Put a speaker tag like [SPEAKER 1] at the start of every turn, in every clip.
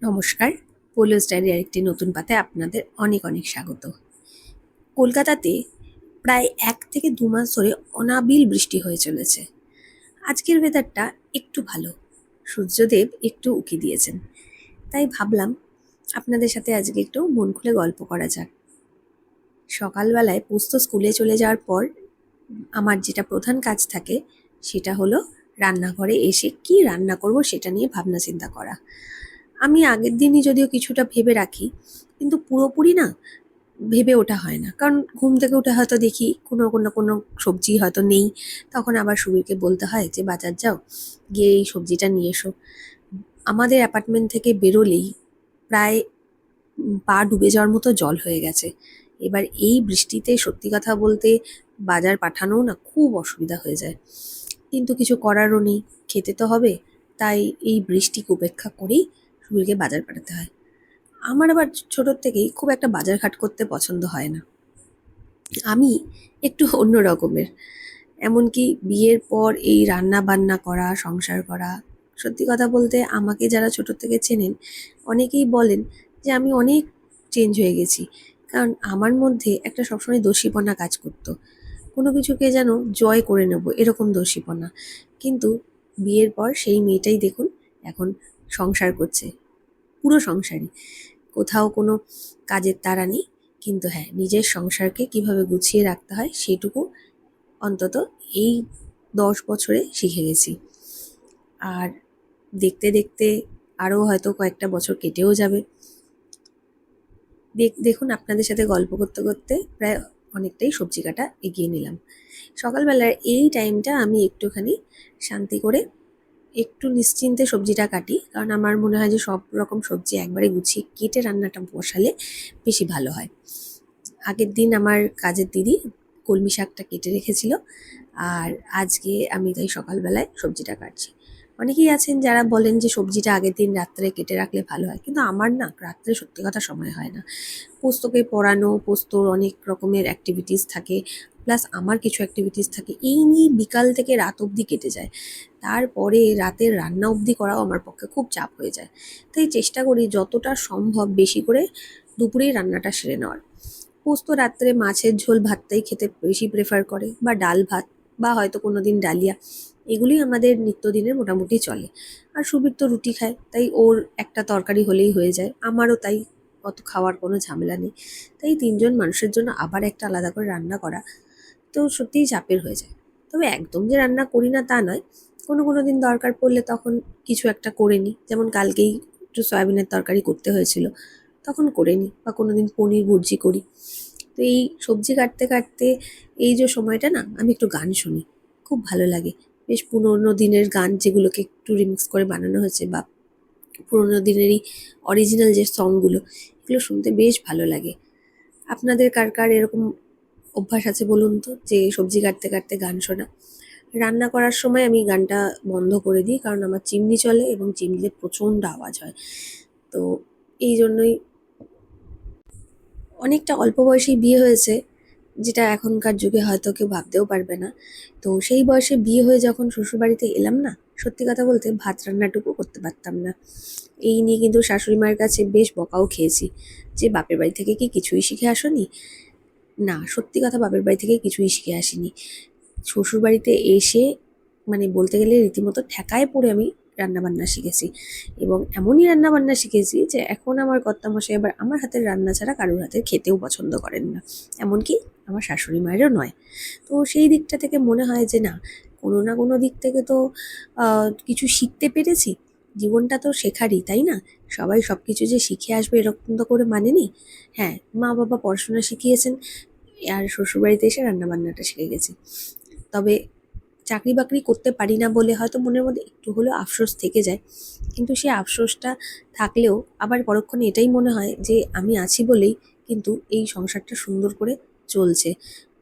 [SPEAKER 1] নমস্কার। পোলোস ডায়েরির আরেকটি নতুন পাতায় আপনাদের অনেক অনেক স্বাগত। কলকাতাতে প্রায় ১ থেকে ২ মাস ধরে অনাবিল বৃষ্টি হয়ে চলেছে। আজকের ওয়েদারটা একটু ভালো। সূর্যদেব একটু উঁকি দিয়েছেন। তাই ভাবলাম আপনাদের সাথে আজকে একটু মন খুলে গল্প করা যাক। সকালবেলায় পোস্ত স্কুলে চলে যাওয়ার পর আমার যেটা প্রধান কাজ থাকে সেটা হলো রান্নাঘরে এসে কি রান্না করব সেটা নিয়ে ভাবনা চিন্তা করা। আমি আগের দিনই যদিও কিছুটা ভেবে রাখি, কিন্তু পুরোপুরি না ভেবে ওঠা হয় না। কারণ ঘুম থেকে উঠে হয়তো দেখি কোনো সবজি হয়তো নেই। তখন আবার সুবীরকে বলতে হয় যে, "বাজার যাও, গিয়ে এই সবজিটা নিয়ে এসো।" আমাদের অ্যাপার্টমেন্ট থেকে বেরোলেই প্রায় পা ডুবে যাওয়ার মতো জল হয়ে গেছে। এবার এই বৃষ্টিতে সত্যি কথা বলতে বাজার পাঠানোও না খুব অসুবিধা হয়ে যায়। কিন্তু কিছু করারও নেই, খেতে তো হবে। তাই এই বৃষ্টিকে উপেক্ষা করেই সুবীরকে বাজার পাঠাতে হয়। আমার আবার ছোটোর থেকেই খুব একটা বাজার-ঘাট করতে পছন্দ হয় না। আমি একটু অন্য রকমের। এমনকি বিয়ের পর এই রান্না-বান্না করা, সংসার করা, সত্যি কথা বলতে আমাকে যারা ছোটো থেকে চেনেন, অনেকেই বলেন যে আমি অনেক চেঞ্জ হয়ে গেছি। কারণ আমার মধ্যে একটা সবসময় দস্যিপনা কাজ করতো। কোনো কিছুকে যেন জয় করে নেব এরকম দস্যিপনা। কিন্তু বিয়ের পর সেই মেয়েটাই দেখুন এখন সংসার করছে। পুরো সংসারই। কোথাও কোনো কাজের তাড়া নেই। কিন্তু হ্যাঁ, নিজের সংসারকে কিভাবে গুছিয়ে রাখতে হয় সেটুকু অন্তত এই ১০ বছরে শিখে গেছি। আর দেখতে দেখতে আরও হয়তো কয়েকটা বছর কেটেও যাবে। দেখুন আপনাদের সাথে গল্প করতে করতে প্রায় অনেকটাই সবজি কাটা এগিয়ে নিলাম। সকালবেলার এই টাইমটা আমি একটুখানি শান্তি করে একটু নিশ্চিন্তে সবজিটা কাটি। কারণ আমার মনে হয় যে সব রকম সবজি একবারে গুছিয়ে কেটে রান্নাটা বসালে বেশি ভালো হয়। আগের দিন আমার কাজের দিদি কলমি শাকটা কেটে রেখেছিল, আর আজকে আমি তাই সকালবেলায় সবজিটা কাটছি। অনেকেই আছেন যারা বলেন যে সবজিটা আগের দিন রাত্রে কেটে রাখলে ভালো হয়, কিন্তু আমার না রাত্রে সত্যি কথা সময় হয় না। পোস্তকে পোড়ানো, পোস্তর অনেক রকমের অ্যাক্টিভিটিস থাকে, প্লাস আমার কিছু অ্যাক্টিভিটিস থাকে। এই নিয়ে বিকাল থেকে রাত অবধি কেটে যায়। তারপরে রাতের রান্না অবধি করাও আমার পক্ষে খুব চাপ হয়ে যায়। তাই চেষ্টা করি যতটা সম্ভব বেশি করে দুপুরেই রান্নাটা সেরে নেওয়ার। পোস্ত রাত্রে মাছের ঝোল ভাতটাই খেতে বেশি প্রেফার করে, বা ডাল ভাত, বা হয়তো কোনো দিন ডালিয়া। এগুলোই আমাদের নিত্যদিনের মোটামুটি চলে। আর সুবীর তো রুটি খায়, তাই ওর একটা তরকারি হলেই হয়ে যায়। আমারও তাই, অত খাওয়ার কোনো ঝামেলা নেই। তাই ৩ জন মানুষের জন্য আবার একটা আলাদা করে রান্না করা তো সত্যিই চাপের হয়ে যায়। তবে একদম যে রান্না করি না তা নয়। কোনো দিন দরকার পড়লে তখন কিছু একটা করে নিই। যেমন কালকেই একটু সয়াবিনের তরকারি করতে হয়েছিল, তখন করে নিই। বা কোনোদিন পনির ভুর্জি করি। তো এই সবজি কাটতে কাটতে এই যে সময়টা না আমি একটু গান শুনি। খুব ভালো লাগে। বেশ পুরোনো দিনের গান যেগুলোকে একটু রিমিক্স করে বানানো হয়েছে, বা পুরোনো দিনেরই অরিজিনাল যে সংগুলো, এগুলো শুনতে বেশ ভালো লাগে। আপনাদের কার কার এরকম অভ্যাস আছে বলুন তো, যে সবজি কাটতে কাটতে গান শোনা? রান্না করার সময় আমি গানটা বন্ধ করে দিই, কারণ আমার চিমনি চলে এবং চিমনিতে প্রচণ্ড আওয়াজ হয়। তো এই জন্যই অনেকটা অল্প বয়সেই বিয়ে হয়েছে, যেটা এখনকার যুগে হয়তো কেউ ভাবতেও পারবে না। তো সেই বয়সে বিয়ে হয়ে যখন শ্বশুরবাড়িতে এলাম না, সত্যি কথা বলতে ভাত রান্নাটুকু করতে পারতাম না। এই নিয়ে কিন্তু শাশুড়ি মায়ের কাছে বেশ বকাও খেয়েছি, যে বাপের বাড়ি থেকে কি কিছুই শিখে আসোনি? না, সত্যি কথা বাপের বাড়ি থেকে কিছুই শিখে আসিনি। শ্বশুরবাড়িতে এসে মানে বলতে গেলে রীতিমতো ঠেকায় পড়ে আমি রান্নাবান্না শিখেছি, এবং এমনই রান্নাবান্না শিখেছি যে এখন আমার কর্তামশাই আবার আমার হাতের রান্না ছাড়া কারোর হাতের খেতেও পছন্দ করেন না। এমনকি আমার শাশুড়ি মায়েরও নয়। তো সেই দিকটা থেকে মনে হয় যে না, কোনো না কোনো দিক থেকে তো কিছু শিখতে পেরেছি। জীবনটা তো শেখারই, তাই না? সবাই সব কিছু যে শিখে আসবে এরকম তো করে মানে নেই। হ্যাঁ, মা-বাবা পড়াশোনা শিখিয়েছেন, আর শ্বশুরবাড়িতে এসে রান্নাবান্নাটা শিখে গেছি। তবে চাকরি-বাকরি করতে পারি না বলে হয়তো মনের মধ্যে একটু হলেও আফসোস থেকে যায়। কিন্তু সেই আফসোসটা থাকলেও আবার পরক্ষণে এটাই মনে হয় যে আমি আছি বলেই কিন্তু এই সংসারটা সুন্দর করে চলছে।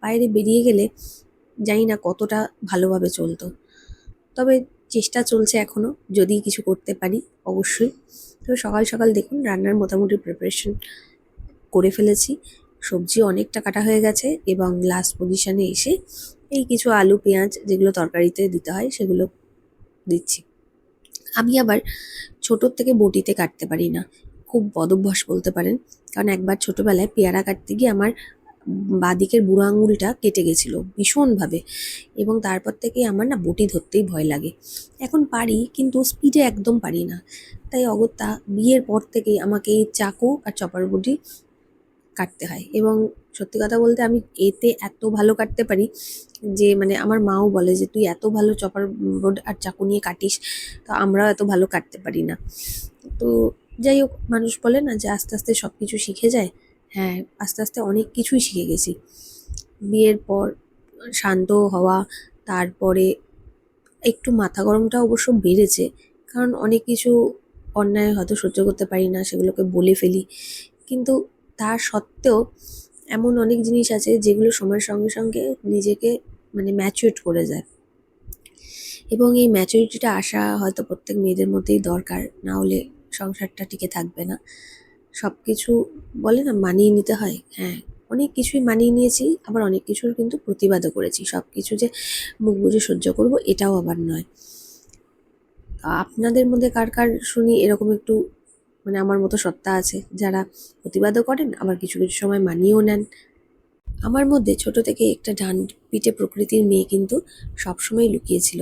[SPEAKER 1] বাইরে বেরিয়ে গেলে জানি না কতটা ভালোভাবে চলতো। তবে চেষ্টা চলছে এখনো, যদি কিছু করতে পারি অবশ্যই। তবে সকাল সকাল দেখুন রান্নার মোটামুটি প্রিপারেশন করে ফেলেছি। সবজিও অনেকটা কাটা হয়ে গেছে, এবং লাস্ট পজিশনে এসে এই কিছু আলু, পেঁয়াজ যেগুলো তরকারিতে দিতে হয় সেগুলো দিচ্ছি। আমি আবার ছোটোর থেকে বটিতে কাটতে পারি না, খুব বদভ্যাস বলতে পারেন। কারণ একবার ছোটোবেলায় পেয়ারা কাটতে গিয়ে আমার বাঁদিকের বুড়ো আঙুলটা কেটে গেছিলো ভীষণভাবে, এবং তারপর থেকে আমার না বটি ধরতেই ভয় লাগে। এখন পারি কিন্তু স্পিডে একদম পারি না। তাই অগত্যা বিয়ের পর থেকেই আমাকে এই চাকু আর চপার বটি কাটতে হয়। এবং সত্যি কথা বলতে আমি এতে এত ভালো কাটতে পারি যে মানে আমার মাও বলে যে তুই এত ভালো চপার বোর্ড আর চাকু নিয়ে কাটিস, তো আমরাও এত ভালো কাটতে পারি না। তো যাই হোক, মানুষ বলে না যে আস্তে আস্তে সব কিছু শিখে যায়। হ্যাঁ, আস্তে আস্তে অনেক কিছুই শিখে গেছি। বিয়ের পর শান্ত হওয়া, তারপরে একটু মাথা গরমটা অবশ্য বেড়েছে, কারণ অনেক কিছু অন্যায় হয়তো সহ্য করতে পারি না, সেগুলোকে বলে ফেলি। কিন্তু তার সত্ত্বেও এমন অনেক জিনিস আছে যেগুলো সময়ের সঙ্গে সঙ্গে নিজেকে মানে ম্যাচিউর করে যায়, এবং এই ম্যাচুরিটিটা আসা হয়তো প্রত্যেক মেয়েদের মধ্যেই দরকার, না হলে সংসারটা টিকে থাকবে না। সব কিছু বলে না মানিয়ে নিতে হয়, হ্যাঁ, অনেক কিছুই মানিয়ে নিয়েছি, আবার অনেক কিছুর কিন্তু প্রতিবাদও করেছি। সব কিছু যে মুখ বুজে সহ্য করব এটাও আবার নয়। আপনাদের মধ্যে কার কার শুনি এরকম একটু মানে আমার মতো সত্তা আছে, যারা প্রতিবাদও করেন আবার কিছু কিছু সময় মানিয়েও নেন। আমার মধ্যে ছোট থেকে একটা ডান পিঠে প্রকৃতির মেয়ে কিন্তু সবসময় লুকিয়েছিল।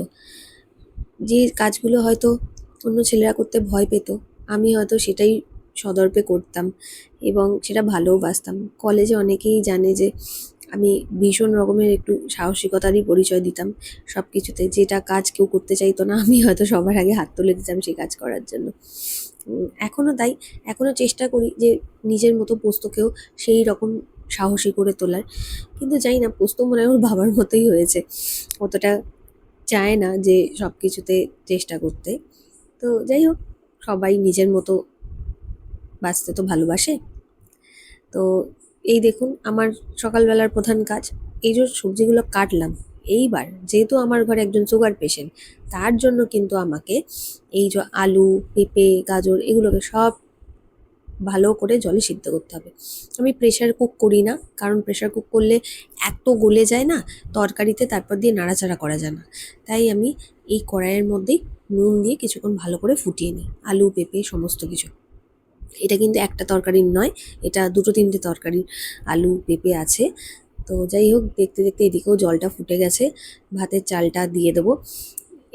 [SPEAKER 1] যে কাজগুলো হয়তো অন্য ছেলেরা করতে ভয় পেত, আমি হয়তো সেটাই সদর্পে করতাম এবং সেটা ভালোবাসতাম। কলেজে অনেকেই জানে যে আমি ভীষণ রকমের একটু সাহসিকতারই পরিচয় দিতাম সব কিছুতে। যেটা কাজ কেউ করতে চাইতো না, আমি হয়তো সবার আগে হাত তুলে দিতাম সেই কাজ করার জন্য। এখনও তাই, এখনও চেষ্টা করি যে নিজের মতো পোস্তকেও সেই রকম সাহসী করে তোলার। কিন্তু জানি না, পোস্ত মনে হয় ওর বাবার মতোই হয়েছে, অতটা চায় না যে সব কিছুতে চেষ্টা করতে। তো যাই হোক, সবাই নিজের মতো বাঁচতে তো ভালোবাসে। তো এই দেখুন আমার সকালবেলার প্রধান কাজ, এই যে সবজিগুলো কাটলাম, এইবার যেহেতু আমার ঘরে একজন সুগার পেশেন্ট, তার জন্য কিন্তু আমাকে এই যে আলু, পেঁপে, গাজর এগুলোকে সব ভালো করে জলে সিদ্ধ করতে হবে। আমি প্রেশার কুক করি না, কারণ প্রেশার কুক করলে এত গলে যায় না তরকারিতে, তারপর দিয়ে নাড়াচাড়া করা যায় না। তাই আমি এই কড়াইয়ের মধ্যেই নুন দিয়ে কিছুক্ষণ ভালো করে ফুটিয়ে নিই আলু, পেঁপে সমস্ত কিছু। এটা কিন্তু একটা তরকারির নয়, এটা দুটো তিনটে তরকারির আলু পেঁপে আছে। তো যাই হোক, দেখতে দেখতে এদিকেও জলটা ফুটে গেছে, ভাতের চালটা দিয়ে দেবো।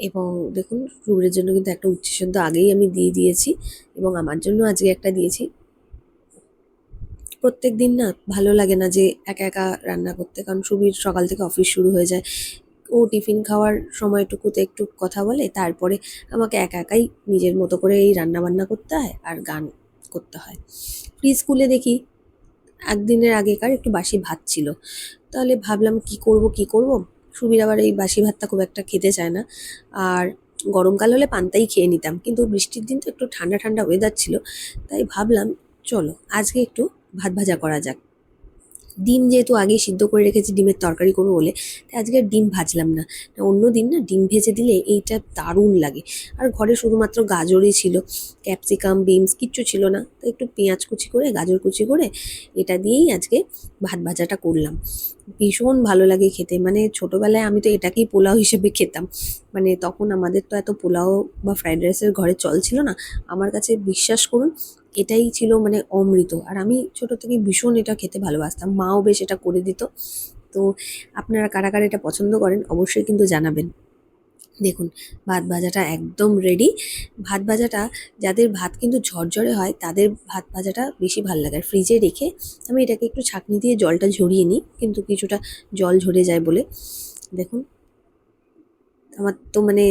[SPEAKER 1] এবং দেখুন, রুগের জন্য কিন্তু একটা উচ্ছে সেদ্ধ আগেই আমি দিয়ে দিয়েছি, এবং আমার জন্য আজকে একটা দিয়েছি। প্রত্যেক দিন না ভালো লাগে না যে একা একা রান্না করতে, কারণ সুবীর সকাল থেকে অফিস শুরু হয়ে যায়, ও টিফিন খাওয়ার সময়টুকুতে একটু কথা বলে, তারপরে আমাকে একা একাই নিজের মতো করে এই রান্না বান্না করতে হয় আর গান করতে হয়। প্রি স্কুলে দেখি একদিনের আগেকার একটু বাসি ভাত ছিল, তাহলে ভাবলাম কি করব। সুবীর আবার এই বাসি ভাতটা খুব একটা খেতে চায় না, আর গরমকাল হলে পান্তাই খেয়ে নিতাম, কিন্তু বৃষ্টির দিন তো একটু ঠান্ডা ঠান্ডা ওয়েদার ছিল, তাই ভাবলাম চলো আজকে একটু ভাত ভাজা করা যাক। ডিম যেহেতু আগেই সিদ্ধ করে রেখেছি ডিমের তরকারি করবো বলে, তাই আজকে আর ডিম ভাজলাম না। অন্য দিন না ডিম ভেজে দিলে এইটা দারুণ লাগে। আর ঘরে শুধুমাত্র গাজরই ছিল, ক্যাপসিকাম, বিনস কিচ্ছু ছিল না, তো একটু পেঁয়াজ কুচি করে গাজর কুচি করে এটা দিয়েই আজকে ভাত ভাজাটা করলাম। ভীষণ ভালো লাগে খেতে, মানে ছোটোবেলায় আমি তো এটাকেই পোলাও হিসেবে খেতাম। মানে তখন আমাদের তো এত পোলাও বা ফ্রাইড রাইসের ঘরে চল ছিল না। আমার কাছে বিশ্বাস করুন এটাই ছিল মানে অমৃত, আর আমি ছোটো থেকেই ভীষণ এটা খেতে ভালোবাসতাম, মাও বেশ এটা করে দিত। তো আপনারা কারা কারা এটা পছন্দ করেন অবশ্যই কিন্তু জানাবেন। দেখুন, ভাত ভাজাটা একদম রেডি। ভাত ভাজাটা যাদের ভাত কিন্তু ঝরঝরে হয় তাদের ভাত ভাজাটা বেশি ভাল লাগে। আর ফ্রিজে রেখে আমি এটাকে একটু ছাঁকনি দিয়ে জলটা ঝরিয়ে নিই, কিন্তু কিছুটা জল ঝরে যায় বলে। দেখুন, আমার তো মানে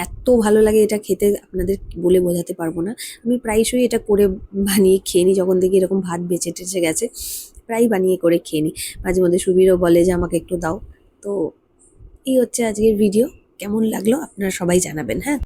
[SPEAKER 1] এত ভালো লাগে এটা খেতে, আপনাদের বলে বোঝাতে পারবো না। আমি প্রায়শই এটা করে বানিয়ে খেয়ে নিই, যখন দেখি এরকম ভাত বেঁচে টেচে গেছে প্রায় বানিয়ে করে খেয়ে নিই। মাঝে মধ্যে সুবীরও বলে যে আমাকে একটু দাও। তো এই হচ্ছে আজকের ভিডিও, কেমন লাগলো আপনারা সবাই জানাবেন, হ্যাঁ।